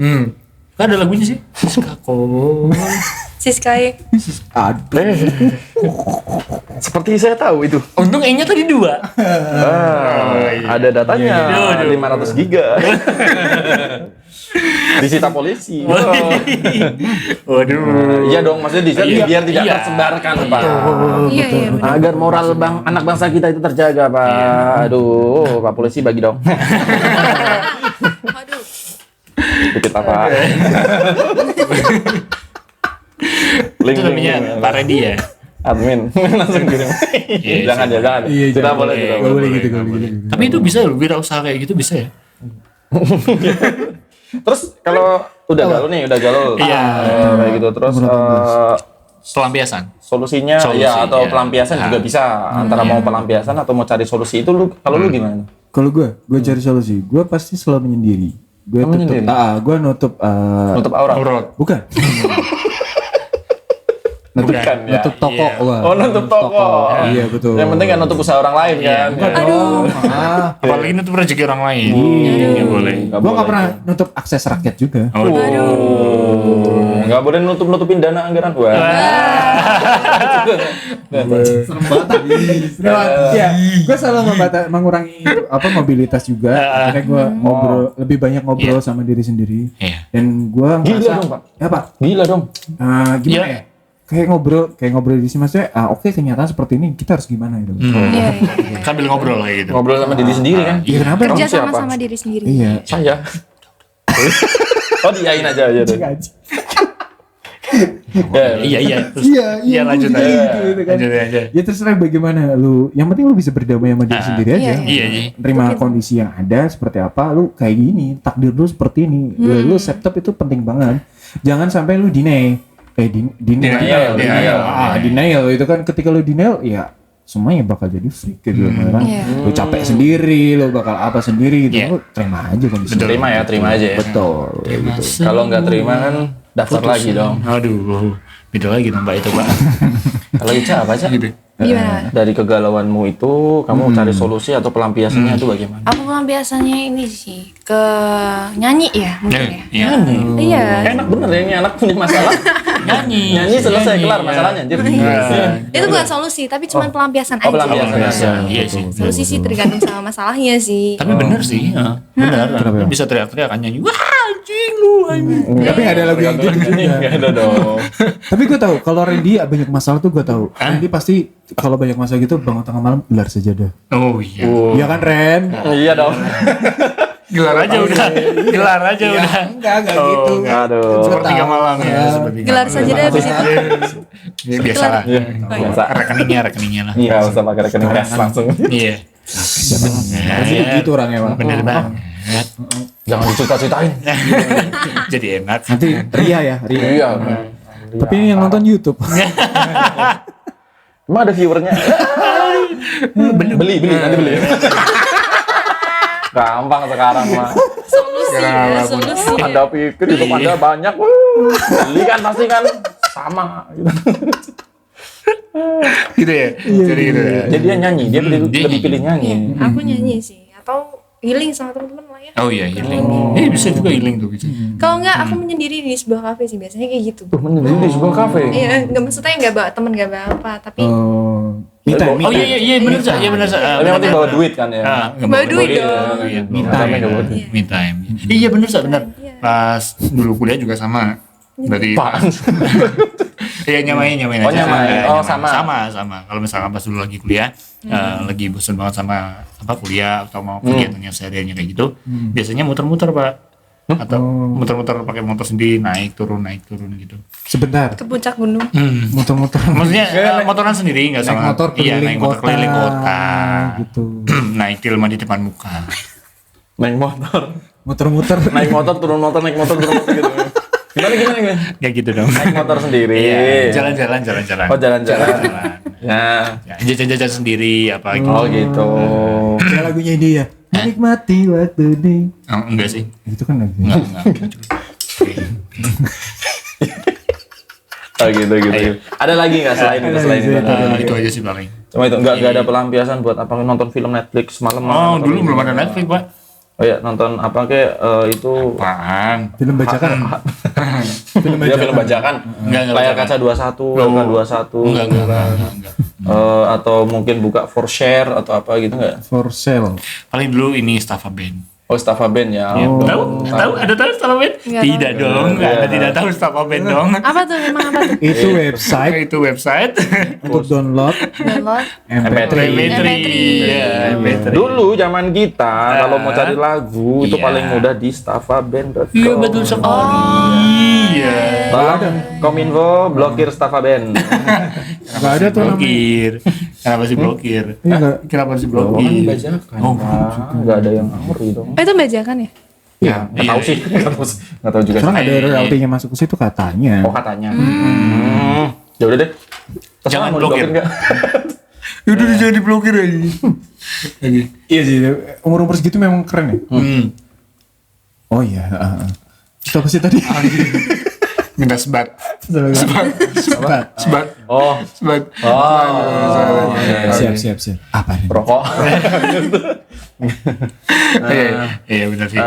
Kan ada lagunya sih. Siskako. Siskae. Aduh. Seperti saya tahu itu. Untung E-nya tadi 2. Ada datanya Iya. 500 giga. Disita polisi. Waduh. Iya dong, maksudnya disita Iya. biar tidak Iya. tersebarkan, Pak. Iya, iya. benar. Agar moral anak bangsa kita itu terjaga, Pak. Aduh, Pak polisi bagi dong. Waduh. Dikit apa? Itu namanya Pak Redi ya. Admin langsung kirim. Iya, Jangan ya, jangan. Iya, Tidak jangan. boleh, tidak Gak boleh boleh. gitu, gak boleh gitu. Tapi itu bisa loh, wirausaha kayak gitu bisa ya. Terus kalau udah galau, Iya. kayak gitu terus Pelampiasan. solusinya Solusi, ya atau ya. pelampiasan juga bisa antara mau pelampiasan atau mau cari solusi itu lu kalau lu gimana? Kalau gue cari solusi, gue pasti selalu menyendiri. Gue tutup, menyendiri? gue nutup, Nutup aurat. Aurat. bukan, Bukan ya. nutup toko, Iya. gua. Oh, nutup toko. Iya betul. Yang penting kan nutup usaha orang lain kan. Bukan dong. Apalagi itu rezeki orang lain. Nggak boleh. Gue nggak pernah nutup akses rakyat juga. Nggak boleh nutupin dana anggaran. Wah. Serem banget. Ya, gue selalu mengurangi mobilitas juga. Akhirnya gue lebih banyak ngobrol sama diri sendiri. Iya. Dan gue Gila dong, Pak. Ya Pak. Gila dong. Gimana Iya. ya? Kayak ngobrol di sini maksudnya. Oke, kenyataan seperti ini, kita harus gimana gitu. Iya, iya. Sambil ngobrol kayak gitu. Ngobrol sama diri sendiri kan. Iya kenapa? Kerja Kamu siapa? sama-sama diri sendiri. Iya. Saya. Oh, diain aja deh. Iya. Terus, Iya, lanjut juga aja. gitu kan. Lanjut aja. Ya terserah bagaimana lu. Yang penting lu bisa berdamai sama diri sendiri aja. Iya, Iya, iya. Terima kondisi yang ada seperti apa, lu kayak gini, takdir lu seperti ini. Lu set up itu penting banget. Jangan sampai lu deny. Denial. Denial itu kan ketika lu denial ya semuanya bakal jadi freak gitu kan. Iya. Lu capek sendiri, lu bakal apa sendiri gitu. Iya. Lu terima aja kondisi. Betul. Terima aja ya. Betul. Gitu. Kalau nggak terima kan daftar lagi dong. Aduh, beda lagi dong Mbak itu Pak. Kalau Ica apa aja? Gitu. Gimana? Dari kegalauanmu itu kamu cari solusi atau pelampiasannya itu bagaimana? Aku biasanya ini sih ke nyanyi ya mungkin ya. Iya. Iya. Enak bener ya, ini anak punya masalah. Nyanyi. Nyanyi selesai kelar ya. masalahnya anjir. Itu bukan solusi, tapi cuma pelampiasan aja. pelampiasan. Iya sih. Solusi sih tergantung sama masalahnya sih. Tapi bener sih, bener. Kenapa? Bisa teriak-teriak kan nyanyi. Wah anjing lu anjing. Tapi nggak ada lagu yang gitu juga. Enggak ada dong. Tapi gue tahu kalau Randy banyak masalah tuh gue tahu. Randy pasti kalau banyak masalah gitu bangun tengah malam gelar sajadah. Oh iya. Iya kan Ren? Iya dong. Gelar aja udah. Gelar aja udah. Enggak Oh, gitu. enggak. Aduh. Sepertiga malam ya. Sepertiga Gelar malam. saja deh habis itu. Ya, biasa lah. Biasa. Rekeningnya lah. Enggak usah pakai rekening cash langsung. Iya. Harus gitu orangnya Pak. Bener banget. Jangan dicerita-ceritain. Jadi enak. Nanti Ria ya, Ria. Iya. Tapi ini yang nonton YouTube. Emang ada viewernya? Beli nanti beli. Gampang sekarang mah. Solusi ya, solusi. Anda pikir itu Anda banyak, beli kan pasti kan sama. Gitu. Gitu ya. Jadi gitu ya. Jadi dia nyanyi, dia Dia lebih nyanyi. pilih nyanyi. Iya, aku nyanyi sih atau healing sama teman-teman lah ya. Oh iya healing. Bisa juga healing tuh bisa. Kalau enggak aku menyendiri di sebuah kafe sih biasanya kayak gitu. Tuh menyendiri di sebuah kafe. Iya, enggak maksudnya enggak bawa teman enggak bawa apa, tapi Me time, me Oh time. iya benar Sa. Iya benar Sa. Tapi yang penting bawa duit kan ya. Bawa duit dong. Iya, Me me time. time. Nggak bawa duit. Me time. Iya benar Sa, benar. Iya. Pas dulu kuliah juga sama. Berarti Apaan? Iya nyamain Oh, aja. nyamain. Oh, sama. Sama. Kalau misalkan pas dulu lagi kuliah, lagi bosan banget sama kuliah atau mau kegiatannya sehariannya kayak gitu, biasanya muter-muter Pak. Atau muter-muter pakai motor sendiri naik turun gitu. Sebentar, ke puncak gunung. muter-muter. Maksudnya motoran sendiri nggak Naik sama. motor Iya, keliling naik motor kota. keliling kota. Gitu. Naik tilma di depan muka. Naik motor. Muter-muter. Naik motor, turun motor, naik motor, turun motor gitu. Gimana? Kayak gitu dong. Naik motor sendiri. Iya, jalan-jalan. Oh, jalan-jalan. Jalan. Ya. Jajan-jajan sendiri apa gitu. Oh, gitu. Kayak lagunya dia. Menikmati waktu ini. Oh, enggak sih. Itu kan lagunya. Enggak. Oh gitu. Ada lagi nggak selain itu? Itu aja sih paling. Cuma itu nggak ada pelampiasan buat apa nonton film Netflix malam. Oh dulu belum ada Netflix Pak. Oh ya nonton apa itu Apaan? Film bajakan. Film dia film bajakan. Enggak, Layar kaca 21, layar 21. Enggak. Atau mungkin buka for share atau apa gitu nggak? For sale. Paling dulu ini Staffa Band. Oh Staffa Band ya. Tahu? Ada tahu Staffa Band? Nggak Tidak dong, Anda tidak tahu Staffa Band dong. Apa tuh? Memang apa tuh? Itu website Itu website. untuk download Download. MP3. MP3. Ya, MP3. Dulu zaman kita kalau mau cari lagu itu Iya. paling mudah di staffaband.com. Iya betul sekali. Iya. Tolong Kominfo blokir Staffa Band. Gak ada tuh namanya. Blokir. Kenapa sih blokir? Iya, nggak. Kenapa sih Kan blokir? bajakan. Oh, Enggak ada yang ngeri dong. Itu bajakan ya? Ya, enggak tahu sih. Enggak tahu juga. Sekarang sih. ada royaltinya masuk ke situ katanya. Oh katanya. Ya udah deh. Terserah Jangan mau blokir. diblokir nggak? Udah jangan diblokir aja. Iya sih, umur segitu memang keren ya. Oh iya. Kita apa sih tadi? Minta sebat. Sebat. Oh, Sebat. Siap. Apa ini? rokok. Iya benar sih.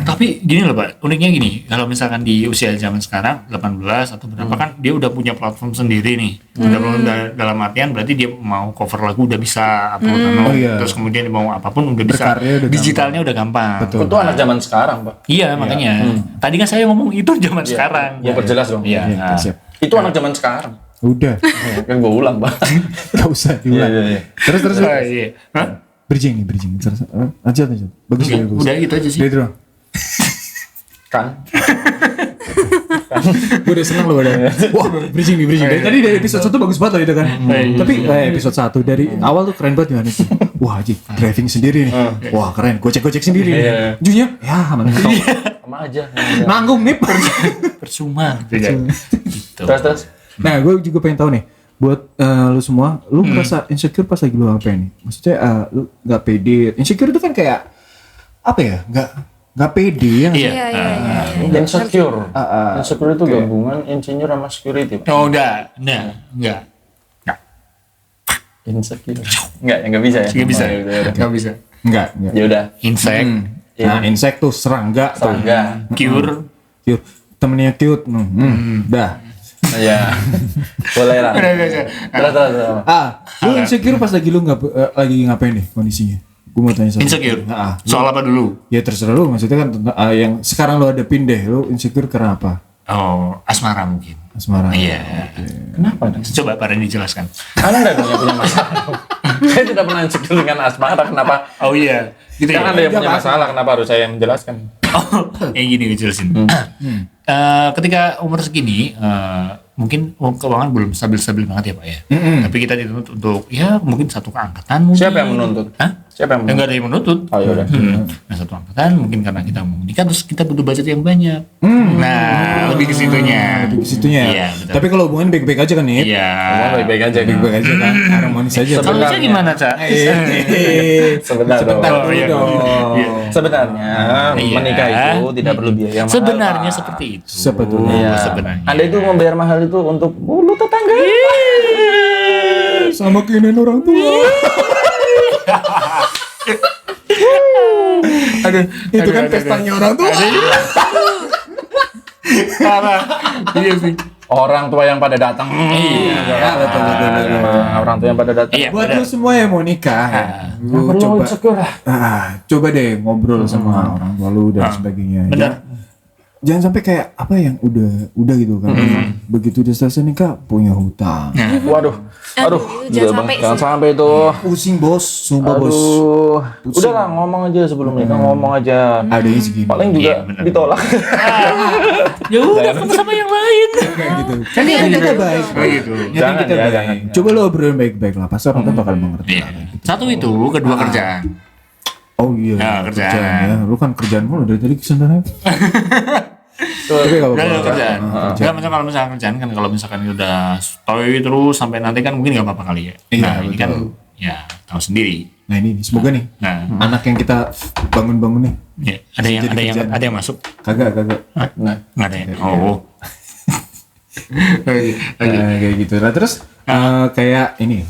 Tapi gini loh Pak, uniknya gini, kalau misalkan di usia zaman sekarang 18 atau berapa kan dia udah punya platform sendiri nih. Udah belum dalam artian berarti dia mau cover lagu udah bisa upload Oh, iya. terus kemudian mau apapun udah bisa. Berkarya udah Digitalnya udah gampang. Betul. Itu anak zaman sekarang, Pak. Iya makanya. Tadi kan saya ngomong itu zaman sekarang. Gua perjelas dong. Iya. Iya, siap. Itu anak zaman sekarang. Udah. Kan gua ulang, Pak. Gak usah diulang. Iya. Terus. Oh, iya. Hah? Bridging. Terus. Lanjut. Bagus. Udah gitu aja sih. Udah itu doang. Kan. Gue udah seneng loh udah. Wah, bridging. Dari episode 1 bagus banget loh itu kan. Tapi episode 1 dari awal tuh keren banget Yohanes. Wah, Ji, driving sendiri nih. Wah, keren. Gocek sendiri nih. Junya, ya mantap. Sama aja. Nanggung nih. Percuma gitu. Gitu. Terus. Nah, gue juga pengen tahu nih. Buat lu semua, lu merasa insecure pas lagi lu ngapain nih? Maksudnya lu gak pede. Insecure itu kan kayak apa ya? Gak pede ya. Iya. Insecure. Insecure itu gabungan insinyur sama security, Pak. Oh, enggak. Enggak. Insecure. Enggak bisa ya. Nggak bisa. Oh, ya udah. Nggak bisa. Enggak. Ya udah. Insect, Nah, insect tuh serangga tuh. Serangga. cure. Cute. Temennya cute. Dah. Ya. Boleh lah. Terus. Lu insecure pas lagi lu lagi ngapain nih kondisinya? Gue mau tanya Insecure. Soal apa dulu? Ya terserah lu, maksudnya kan yang sekarang lu hadapin deh, lu insecure karena apa? Oh, asmara mungkin. Asmara. Iya. Kenapa? Coba Pak Randy jelaskan. Anda enggak dong yang punya masalah. Saya tidak pernah insecure dengan asmara. Kenapa? Oh iya. Gitu Kan ya. Anda yang punya masalah. Kenapa harus saya yang menjelaskan? Oh, yang gini ngejelasin. Ketika umur segini, mungkin keuangan belum stabil-stabil banget ya Pak ya. Tapi kita dituntut untuk ya mungkin satu keangkatan mungkin. Siapa yang menuntut? Hah? Siapa yang menuntut? Enggak ada yang menuntut. Oh ya udah. Nah satu angkatan mungkin karena kita mau menikah terus kita butuh budget yang banyak. Nah lebih ke situnya. Lebih ke situnya. Iya, betul. Tapi kalau hubungan baik-baik aja kan nih? Iya. Baik-baik aja kan. Baik-baik aja kan, harmonis aja. Kalau saya gimana Cak? Sebentar dong. Sebentar Oh, dulu iya. dong. Iya. Sebenarnya Iya. menikah itu tidak perlu biaya mahal. Sebenarnya seperti itu. Sebetulnya. Iya. Sebenarnya. Anda itu membayar mahal itu untuk bulu tetangga. Sama keinginan orang tua. Aduh, Itu kan pestanya orang tua. Parah. Iya sih. Orang tua yang pada datang. Iya, betul. Orang tua yang pada datang. Iya. Buat lu semua yang mau nikah, lu Perlu coba insecure lah. coba deh ngobrol sama orang tua lu dan sebagainya. Benar. Jangan sampai kayak apa yang udah gitu kan. Begitu udah selesai nikah punya hutang. Waduh. Aduh, gila, jangan Bang. sampai Jangan sih. sampai tuh. Pusing bos, sumpah bos. Aduh. Udahlah ngomong aja sebelum nikah ngomong aja. Adanya segini. Paling juga Iya, benar. ditolak. Ya udah fokus sama yang lain. Kayak gitu. Kan kita baik. Oh gitu. Jangan kita ya, baik. jangan. Coba lo obrolin baik-baik lah. Pasti orang tua bakal mengerti. Iya. Satu itu, kedua kerjaan. Oh iya. Ya, kerjaan. ya. Lu kan kerjaan mulu dari tadi kesenangan. Tapi gak Udah apa-apa. kerjaan. Enggak misalkan kalau misalkan kerjaan kan kalau misalkan udah stay terus sampai nanti kan mungkin nggak apa-apa kali ya. Iya, Nah ini kan betul. ya tahu sendiri. Nah ini semoga nih Nah anak yang kita bangun-bangun nih ya, ada Jadi kerjaan. yang masuk. kagak. Nah, Nggak ada ya. Oh. Kayak gitu. Nah terus kayak ini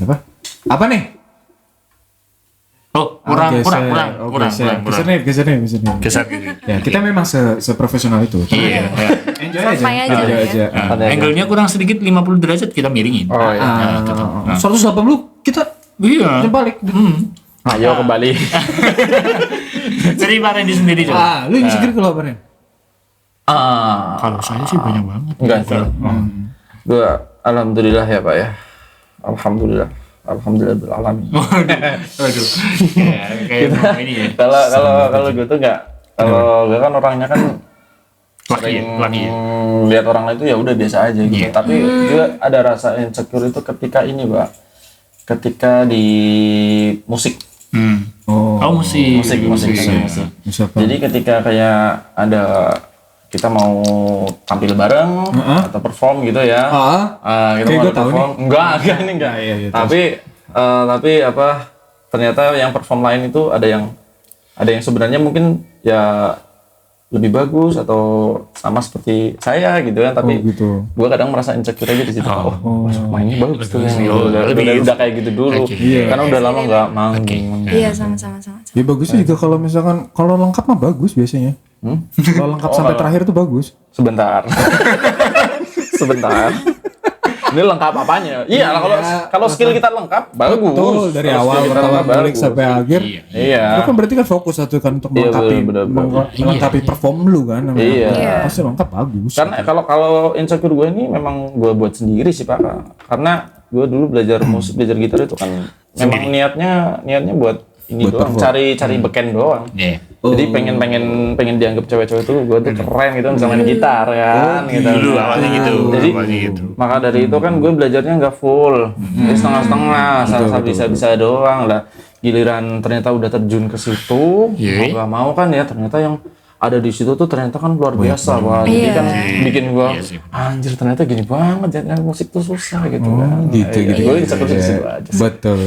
apa nih? Oh, kurang. Geser nih. Geser gitu. Ya kita memang seprofesional itu. Iya. Enjoy Santai aja. aja, Enjoy ya. aja. Angle-nya kurang sedikit 50 derajat kita miringin. Oh iya. 180 kita Iya. balik. Ayo kembali. Jadi Pak Randy sendiri coba. Lu insecure kalau apa Ren? Kalau saya sih banyak banget. Enggak sih. Gue alhamdulillah ya Pak ya. Alhamdulillah bil alamin. Waduh. Ya, kayak ini ya. Kalau gue tuh enggak. Kalau gue kan orangnya kan Laki ya. lihat orang lain itu ya udah biasa aja gitu. Iya. Tapi gue ada rasa insecure itu ketika ini, Pak. Ketika di musik. Oh, Musik. Siapa? Jadi ketika kayak ada kita mau tampil bareng atau perform gitu ya. Kita Kayak mau gue tahu perform. Enggak, ini enggak. Iya, Tapi apa ternyata yang perform lain itu ada yang sebenarnya mungkin ya lebih bagus atau sama seperti saya gitu kan, tapi gitu. gue kadang merasa insecure aja di situ. Mainnya bagus tuh yang lebih- udah kayak gitu dulu. Iya. Karena udah lama nggak manggung. Iya sama-sama. Ya bagusnya juga kalau misalkan kalau lengkap mah bagus biasanya. Kalau lengkap sampai terakhir tuh bagus. Sebentar. Ini lengkap apanya? Iya, kalau skill kita lengkap bagus. Betul, dari Kalau awal skill kita pertama lengkap, balik bagus. sampai akhir. Iya. Itu kan berarti kan fokus satu kan untuk Iya, melengkapi bener. melengkapi perform lu kan. Iya. Pasti lengkap bagus. Karena kalau insecure gue ini memang gue buat sendiri sih Pak. Karena gue dulu belajar musik, belajar gitar itu kan memang niatnya buat ini Buat doang, perform. cari beken doang. Iya. Jadi pengen dianggap cewek-cewek itu gue tuh keren gitu bisa main gitar kan gitu. Dulu awalnya gitu. Jadi Awalnya gitu. maka dari itu kan gue belajarnya nggak full, jadi setengah-setengah, asal bisa doang lah. Giliran ternyata udah terjun ke situ, Iya. mau nggak mau kan ya ternyata yang ada di situ tuh ternyata kan luar biasa, Wah. Jadi kan bikin gue Iya sih. anjir ternyata gini banget, jadi musik tuh susah gitu kan. gitu. Gue insecure di situ aja. sih. Betul.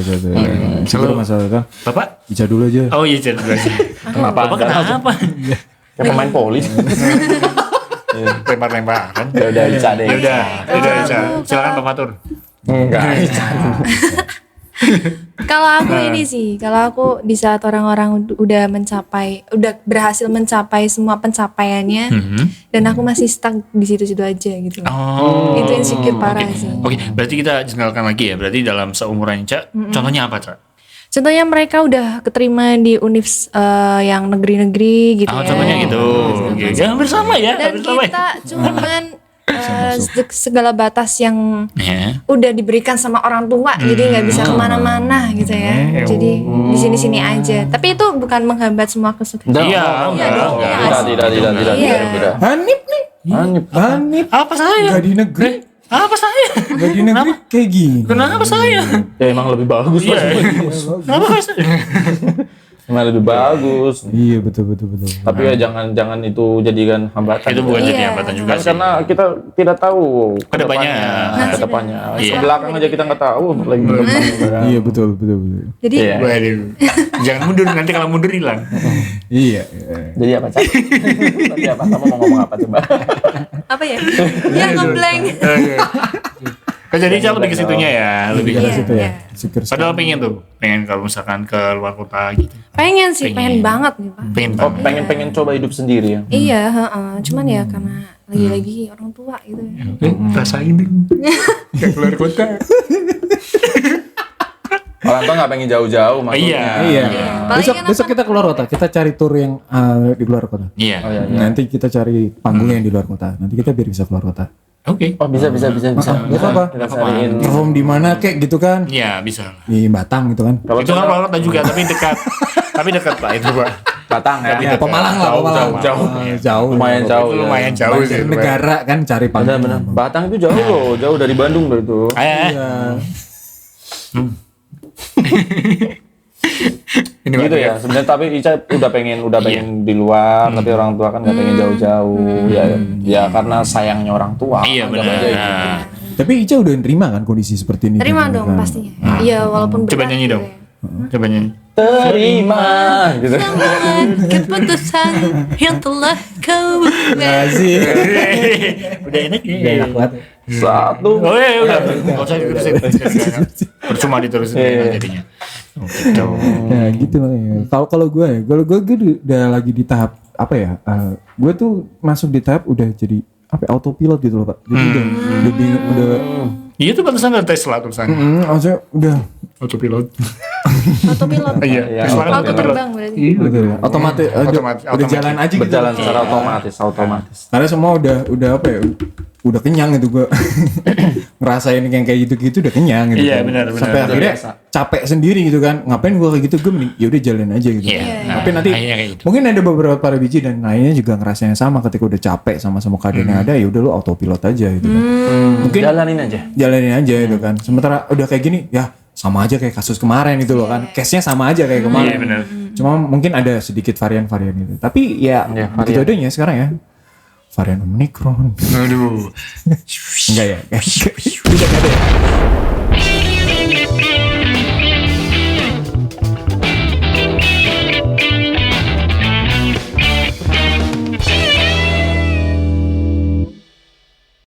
Insecure masalah kan. Bapak? Bicara dulu aja. Oh iya, jadi aja. Kenapa? Bapak kenapa? Kayak pemain polis. Lempar-lemparan. Ya udah bisa deh. Udah. Silakan Pak Matur. Enggak. Kalau aku ini sih, kalau aku di saat orang-orang udah berhasil mencapai semua pencapaiannya, dan aku masih stuck di situ-situ aja gitu. Oh. Itu insecure parah sih. Oke, berarti kita jengalkan lagi ya. Berarti dalam seumuran Ica, contohnya apa, Cak? Contohnya mereka udah keterima di univ yang negeri-negeri gitu Oh, ya. contohnya gitu. Oke, jangan bersama ya. Dan bersama. kita cuman segala batas yang Ya. udah diberikan sama orang tua, jadi nggak bisa kemana-mana gitu ya. Jadi di sini-sini aja. Tapi itu bukan menghambat semua kesuksesan. Iya, enggak. Tidak. Hanif nih. Hanif. Apa saya? Gak di negeri. Apa saya? Gak di negeri kayak gini. Kenapa saya? Ya emang lebih bagus Iya. Mas. Kenapa saya? Emang lebih bagus. Iya betul. Tapi ya jangan itu jadikan hambatan. Itu bukan jadi Iya. hambatan juga Kan sih. karena kita tidak tahu Kedepannya. kedepannya. Iya. Ke belakang aja kita nggak tahu lagi ke depan. Iya betul. Jadi Iya. Waduh. Jangan mundur, nanti kalau mundur hilang. Iya. Jadi apa Cak? Tadi apa kamu mau ngomong apa coba? apa ya? Ya ngeblank. Kan jadi Ica lebih ke situnya ya, lebih ke Iya, Situ ya. iya. Insecure Padahal pengen kalau misalkan ke luar kota gitu. Pengen sih, pengen banget nih Pak. Pengen Oh banget. pengen coba hidup sendiri ya? Iya, heeh. Cuman ya karena lagi-lagi orang tua gitu ya. Rasain deh. Gak keluar kota. Orang tua nggak pengen jauh-jauh maksudnya. Iya. Iya. Paling kan Besok kita keluar kota. Kita cari tour yang di luar kota. Iya. Oh iya. Nanti kita cari panggung yang di luar kota. Nanti kita biar bisa keluar kota. Oke. Oh bisa. Gak apa. Kita cariin. Perform di mana kayak gitu kan? Iya, bisa. Di Batang gitu kan? Kalau Itu kan keluar kota juga, tapi dekat. Tapi dekat Pak itu Pak. Batang ya. Ya, Pemalang lah, Pemalang. Jauh. Jauh. Lumayan jauh. Itu ya. lumayan jauh sih. Negara kan cari panggung. Benar. Batang itu jauh loh, jauh dari Bandung loh itu. Iya. Ini Gitu Pak, ya. Sebenarnya tapi Ica udah pengen di luar, tapi orang tua kan nggak pengen jauh-jauh. Ya karena sayangnya orang tua. Iya Anggap benar. aja gitu. Nah, Tapi Ica udah nerima kan kondisi seperti ini? Terima kan? dong pastinya. Iya, walaupun Coba berat nyanyi gitu dong. ya. Coba nyanyi. Terima gitu. Dengan keputusan yang telah kau buat. Nggak sih. Udah enak ya. Udah enak banget. Satu. Oh iya, udah. Nggak usah diterusin. Percuma diterusin jadinya. Oh, gitu. Ya gitu makanya. Kalau gue udah lagi di tahap apa ya? Gue tuh masuk di tahap udah jadi apa ya, autopilot gitu loh Pak. Jadi udah Iya tuh pantesan ada Tesla tulisannya. maksudnya udah Autopilot. Autopilot. Iya, Tesla kan Auto autopilot. terbang berarti. gitu ya. Otomatis Otomatis. udah jalan aja gitu. Berjalan secara otomatis. Karena semua udah apa ya? Udah kenyang gitu gue. Ngerasain yang kayak gitu-gitu udah kenyang gitu. Iya, kan. benar. Sampai akhirnya biasa. capek sendiri gitu kan. Ngapain gue kayak gitu? Gue mending ya udah jalan aja gitu. Iya. Tapi nanti Akhirnya kayak gitu. mungkin ada beberapa para biji dan lainnya juga ngerasain yang sama ketika udah capek sama keadaan yang ada ya udah lu autopilot aja gitu kan. Mungkin Jalanin aja. jalanin aja gitu kan. Sementara udah kayak gini ya sama aja kayak kasus kemarin gitu loh kan. Case-nya sama aja kayak kemarin. Iya, benar. Cuma mungkin ada sedikit varian-varian gitu. Tapi ya Iya, gitu adanya sekarang ya. Varian Omicron. Aduh. Enggak ya. Tidak ada ya.